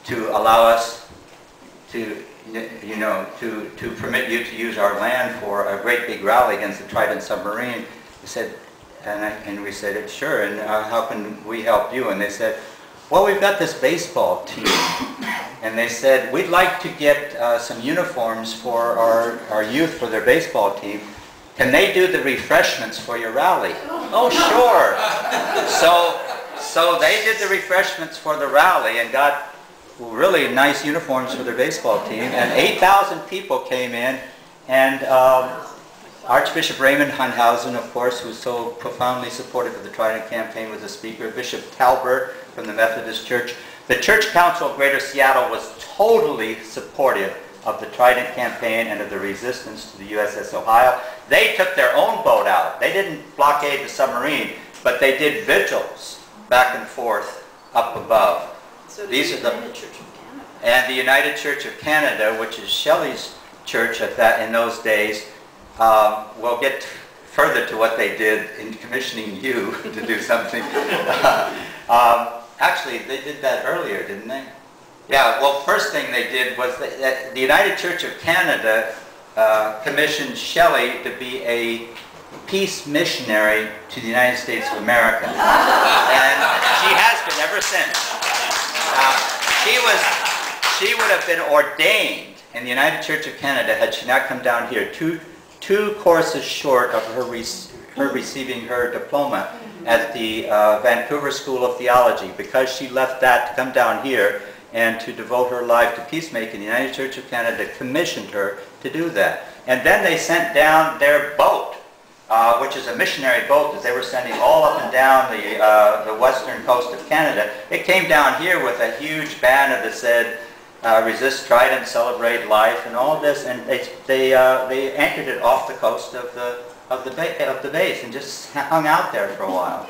to allow us to, you know, to permit you to use our land for a great big rally against the Trident submarine. They said, and we said, sure, and how can we help you? And they said, well, we've got this baseball team, and they said, we'd like to get some uniforms for our youth for their baseball team. Can they do the refreshments for your rally? Oh, sure. So they did the refreshments for the rally and got really nice uniforms for their baseball team, and 8,000 people came in, and Archbishop Raymond Hunhausen, of course, who's so profoundly supportive of the Trident campaign, was the speaker. Bishop Talbert from the Methodist Church. The Church Council of Greater Seattle was totally supportive of the Trident campaign and of the resistance to the USS Ohio. They took their own boat out. They didn't blockade the submarine, but they did vigils back and forth up above. So These are the United Church of Canada. And the United Church of Canada, which is Shelley's church in those days. We'll get further to what they did in commissioning you to do something. Actually, they did that earlier, didn't they? Yeah, well, first thing they did was that the United Church of Canada commissioned Shelley to be a peace missionary to the United States of America. And she has been ever since. She would have been ordained in the United Church of Canada had she not come down here two courses short of her receiving her diploma at the Vancouver School of Theology, because she left that to come down here and to devote her life to peacemaking. The United Church of Canada commissioned her to do that. And then they sent down their boat, which is a missionary boat that they were sending all up and down the western coast of Canada. It came down here with a huge banner that said, resist Trident, celebrate life, and all this, and they anchored it off the coast of the base and just hung out there for a while.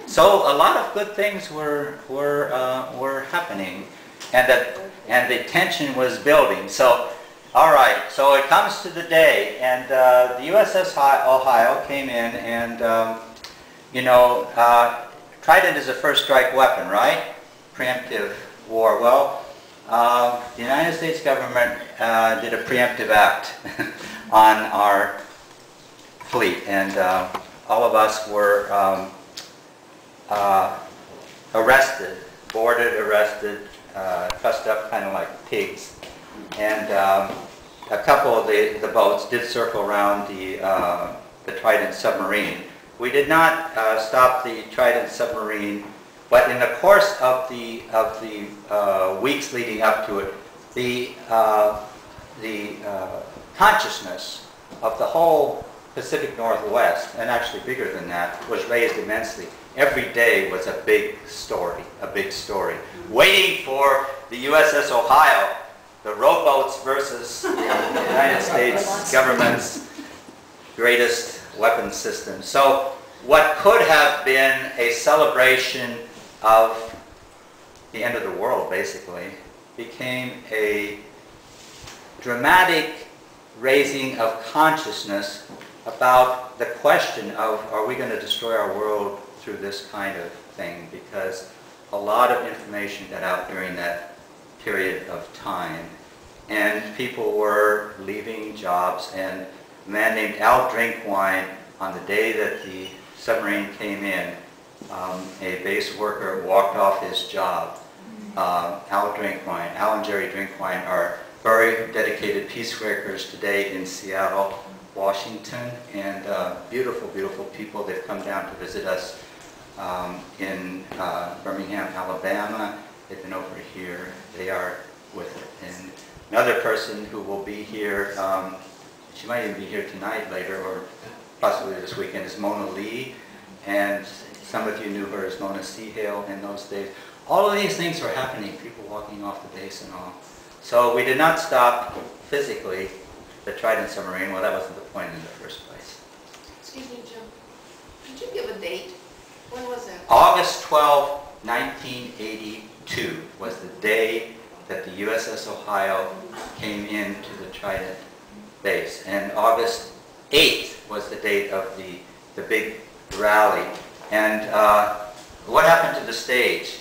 So a lot of good things were happening, and the tension was building. So, all right. So it comes to the day, and the USS Ohio came in, and Trident is a first strike weapon, right? Preemptive war. Well, the United States government did a preemptive act on our fleet, and all of us were arrested, boarded, arrested, trussed up kind of like pigs. And a couple of the boats did circle around the Trident submarine. We did not stop the Trident submarine, but in the course of the weeks leading up to it, the consciousness of the whole Pacific Northwest, and actually bigger than that, was raised immensely. Every day was a big story, waiting for the USS Ohio, the rowboats versus the United States government's greatest weapon system. So what could have been a celebration of the end of the world, basically, became a dramatic raising of consciousness about the question of, are we going to destroy our world through this kind of thing? Because a lot of information got out during that period of time, and people were leaving jobs, and a man named Al Drinkwine, on the day that the submarine came in, a base worker walked off his job. Al and Jerry Drinkwine are very dedicated peacemakers today in Seattle, Washington, and beautiful, beautiful people. They've come down to visit us in Birmingham, Alabama. They've been over here. They are with it. And another person who will be here, she might even be here tonight later, or possibly this weekend, is Mona Lee. And some of you knew her as Mona Seahale in those days. All of these things were happening, people walking off the base and all. So we did not stop physically the Trident submarine. Well, that wasn't the point in the first place. Excuse me, Jim. Could you give a date? When was it? August 12, 1982 was the day that the USS Ohio came into the Trident base. And August 8th was the date of the big rally. And what happened to the stage?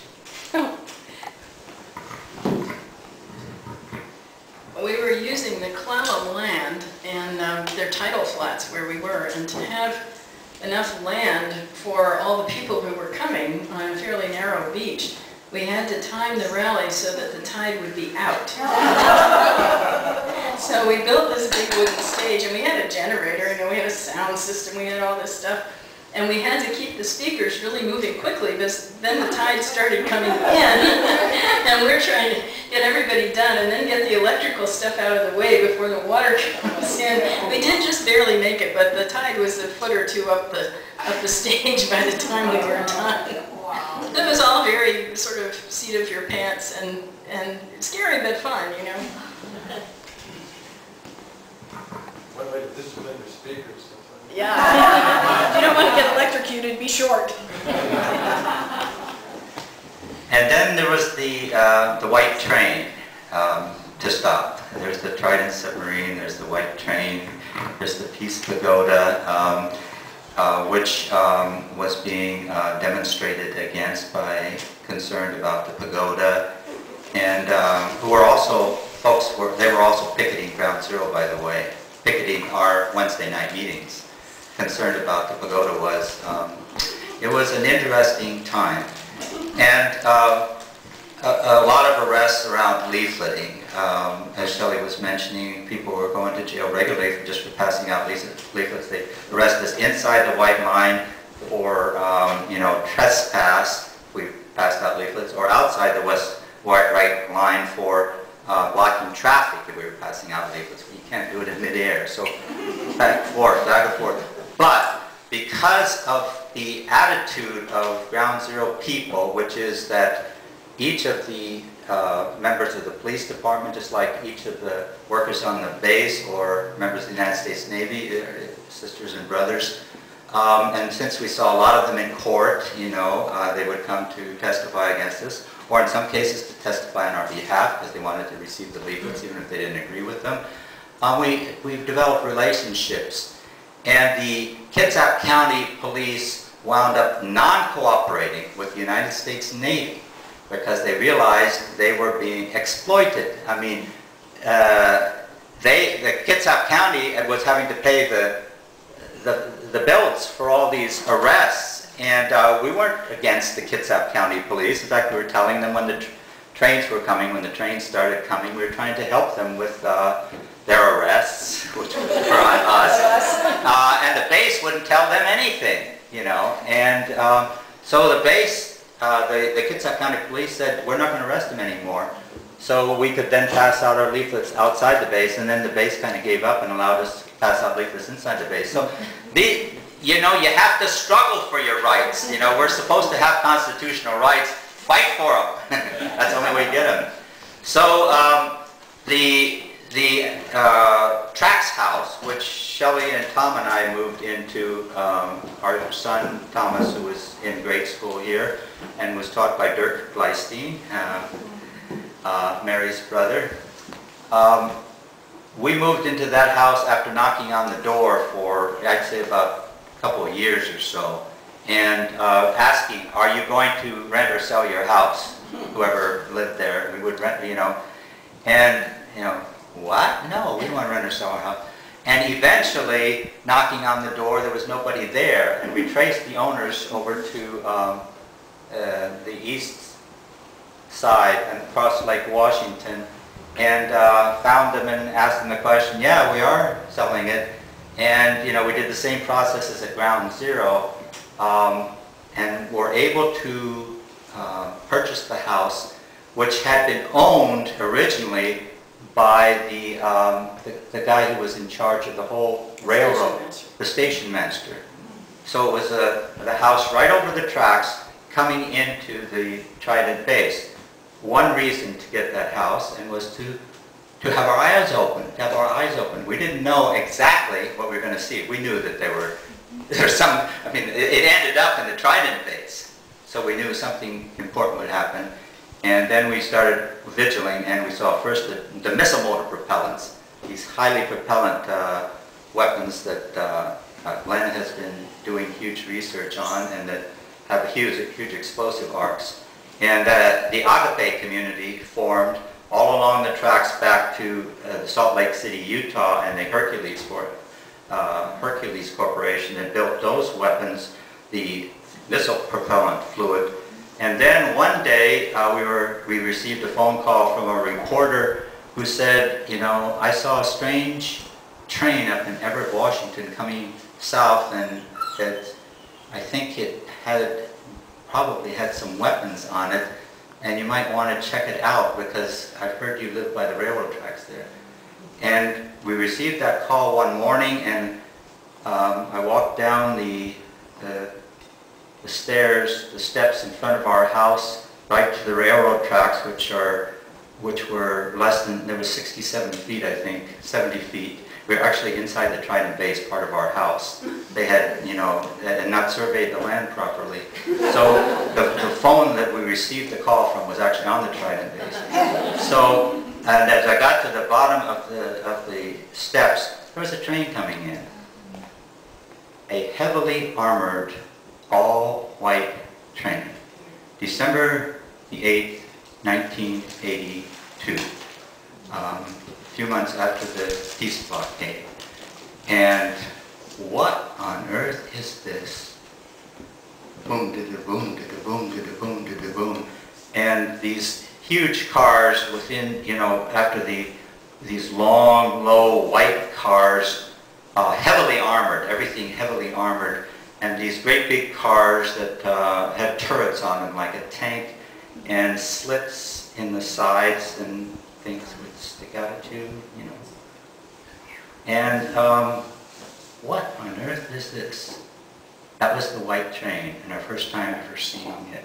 We were using the Clallam land and their tidal flats where we were, and to have enough land for all the people who were coming on a fairly narrow beach, we had to time the rally so that the tide would be out. So we built this big wooden stage, and we had a generator, we had a sound system, we had all this stuff. And we had to keep the speakers really moving quickly, because then the tide started coming in, and we're trying to get everybody done and then get the electrical stuff out of the way before the water comes in. We did just barely make it, but the tide was a foot or two up the stage by the time we were done. It was all very sort of seat of your pants and scary but fun, you know. One way to discipline your speakers. Yeah, if you don't want to get electrocuted, be short. And then there was the white train to stop. There's the Trident submarine, there's the white train, there's the Peace Pagoda, which was being demonstrated against by concerned about the pagoda, and who were also, they were also picketing Ground Zero, by the way, picketing our Wednesday night meetings. Concerned about the pagoda was, it was an interesting time. And a lot of arrests around leafleting. As Shelly was mentioning, people were going to jail regularly just for passing out leaflets. They arrest us inside the white line for, trespass. We passed out leaflets, or outside the right line for blocking traffic. We were passing out leaflets. You can't do it in midair. So back and forth, back and forth. But because of the attitude of Ground Zero people, which is that each of the members of the police department, just like each of the workers on the base or members of the United States Navy, sisters and brothers, And since we saw a lot of them in court, you know, they would come to testify against us, or in some cases to testify on our behalf because they wanted to receive the leaflets even if they didn't agree with them. We've developed relationships, and the Kitsap County Police wound up non-cooperating with the United States Navy because they realized they were being exploited. I mean, the Kitsap County was having to pay the bills for all these arrests, and we weren't against the Kitsap County Police. In fact, we were telling them when the trains were coming, when the trains started coming, we were trying to help them with their arrests, which were on us, and the base wouldn't tell them anything, you know, and so the base, the Kitsap County Police said, we're not going to arrest them anymore. So we could then pass out our leaflets outside the base, and then the base kind of gave up and allowed us to pass out leaflets inside the base. So, you know, you have to struggle for your rights. You know, we're supposed to have constitutional rights. Fight for them. That's the only way you get them. So the Trax house, which Shelly and Tom and I moved into, our son Thomas, who was in grade school here and was taught by Dirk Gleistein, Mary's brother. We moved into that house after knocking on the door for, I'd say, about a couple of years or so, and asking, are you going to rent or sell your house? Whoever lived there, we would rent, you know, and, you know, what? No, we don't want to rent or sell our house. And eventually, knocking on the door, there was nobody there, and we traced the owners over to the east side and across Lake Washington, and found them and asked them the question, yeah, we are selling it. And, you know, we did the same process as at Ground Zero, and were able to purchase the house, which had been owned originally by the guy who was in charge of the whole railroad, the station master. So it was the house right over the tracks coming into the Trident base. One reason to get that house and was to have our eyes open. We didn't know exactly what we were going to see. We knew that there's some, I mean, it ended up in the Trident base. So we knew something important would happen. And then we started vigiling, and we saw first the missile motor propellants, these highly propellant weapons that Glenn has been doing huge research on, and that have huge explosive arcs. And the Agape community formed all along the tracks back to Salt Lake City, Utah, and the Hercules Corporation that built those weapons, the missile propellant fluid. And then one day we received a phone call from a reporter who said, you know, I saw a strange train up in Everett, Washington coming south, and that I think it probably had some weapons on it, and you might want to check it out because I've heard you live by the railroad tracks there. And we received that call one morning, and I walked down the steps in front of our house right to the railroad tracks, which were less than, there was 67 feet, I think, 70 feet. We were actually inside the Trident base, part of our house. They had, you know, had not surveyed the land properly. So the phone that we received the call from was actually on the Trident base. So, and as I got to the bottom of the steps, there was a train coming in. A heavily armored, all-white train. December the 8th, 1982. A few months after the peace blockade. And what on earth is this? Boom, da-da, boom, da-da, boom, da-da, boom, da-da, boom. And these huge cars within, you know, after these long, low, white cars, heavily armored, everything heavily armored, and these great big cars that had turrets on them like a tank, and slits in the sides, and things would stick out at you, you know. And what on earth is this? That was the white train, and our first time ever seeing it.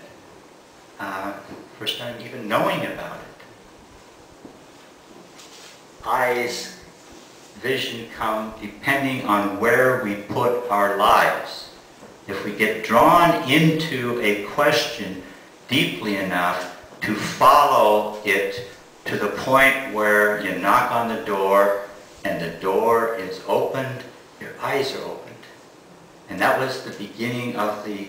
First time even knowing about it. Eyes, vision come depending on where we put our lives. if we get drawn into a question deeply enough to follow it to the point where you knock on the door and the door is opened, your eyes are opened. And that was the beginning of the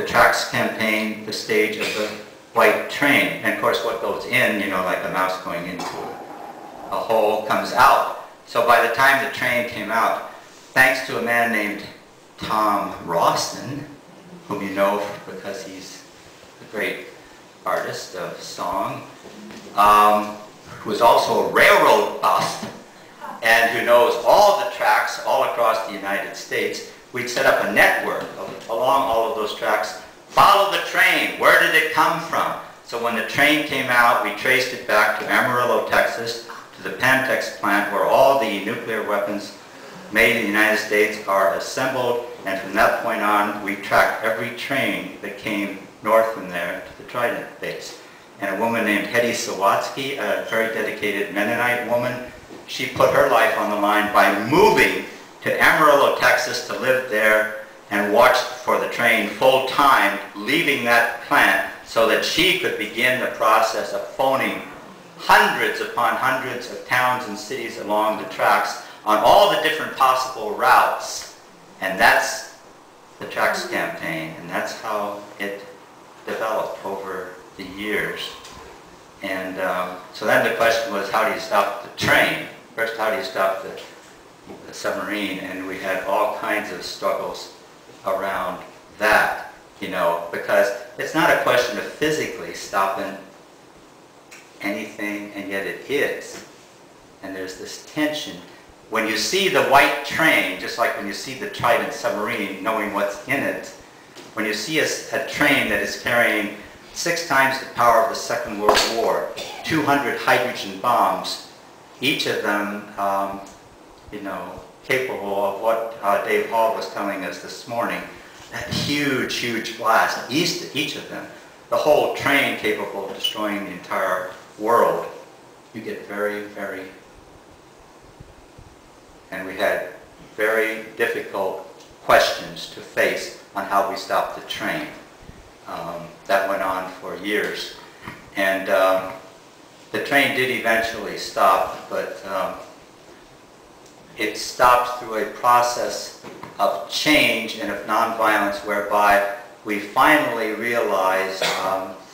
tracks campaign, the stage of the white train. And of course what goes in, you know, like a mouse going into a hole, comes out. So by the time the train came out, thanks to a man named Tom Rawson, whom you know because he's a great artist of song, who is also a railroad buff and who knows all the tracks all across the United States, we'd set up a network along all of those tracks. Follow the train. Where did it come from? So when the train came out, we traced it back to Amarillo, Texas, to the Pantex plant where all the nuclear weapons made in the United States are assembled. And from that point on, we tracked every train that came north from there to the Trident base. And a woman named Hetty Sawatsky, a very dedicated Mennonite woman, she put her life on the line by moving to Amarillo, Texas to live there and watched for the train full-time, leaving that plant so that she could begin the process of phoning hundreds upon hundreds of towns and cities along the tracks on all the different possible routes. And that's the tracks campaign, and that's how it developed over the years. And so then the question was, how do you stop the train? First, how do you stop the submarine? And we had all kinds of struggles around that, you know, because it's not a question of physically stopping anything, and yet it is. And there's this tension. When you see the white train, just like when you see the Trident submarine, knowing what's in it, when you see a train that is carrying 6 times the power of the Second World War, 200 hydrogen bombs, each of them, you know, capable of what Dave Hall was telling us this morning, that huge, huge blast, each of them, the whole train capable of destroying the entire world. You get very, very, and we had very difficult questions to face on how we stopped the train. That went on for years. And the train did eventually stop, but it stopped through a process of change and of nonviolence whereby we finally realized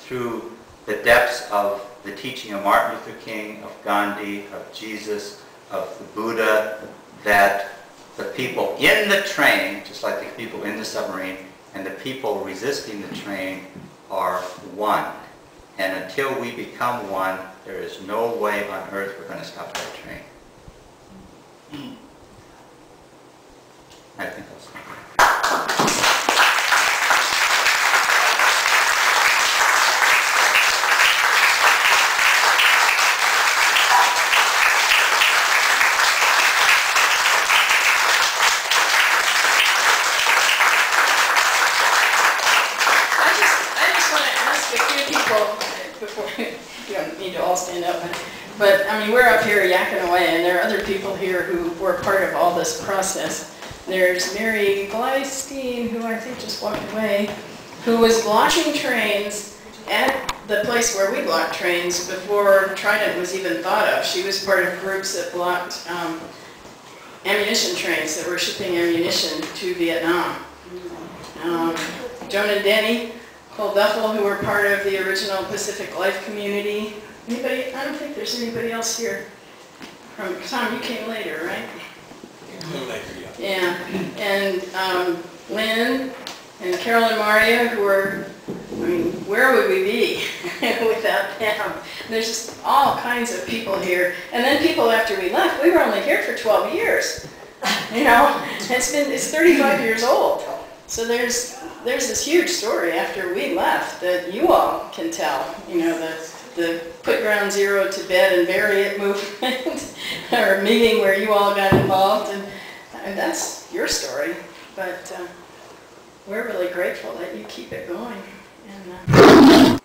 through the depths of the teaching of Martin Luther King, of Gandhi, of Jesus, of the Buddha, that the people in the train, just like the people in the submarine, and the people resisting the train are one. And until we become one, there is no way on earth we're going to stop that train. I think that's you don't need to all stand up, but I mean, we're up here yakking away, and there are other people here who were part of all this process. There's Mary Gleistein, who I think just walked away, who was blocking trains at the place where we blocked trains before Trident was even thought of. She was part of groups that blocked ammunition trains that were shipping ammunition to Vietnam. Joan and Denny Cole Duffel, who were part of the original Pacific Life community. Anybody? I don't think there's anybody else here. Tom, you came later, right? Yeah. And Lynn and Carol and Maria, who were, I mean, where would we be without them? There's just all kinds of people here. And then people after we left, we were only here for 12 years. You know, it's 35 years old. So there's this huge story after we left that you all can tell. You know, the put Ground Zero to bed and bury it movement, or meeting where you all got involved, and that's your story. But we're really grateful that you keep it going. And,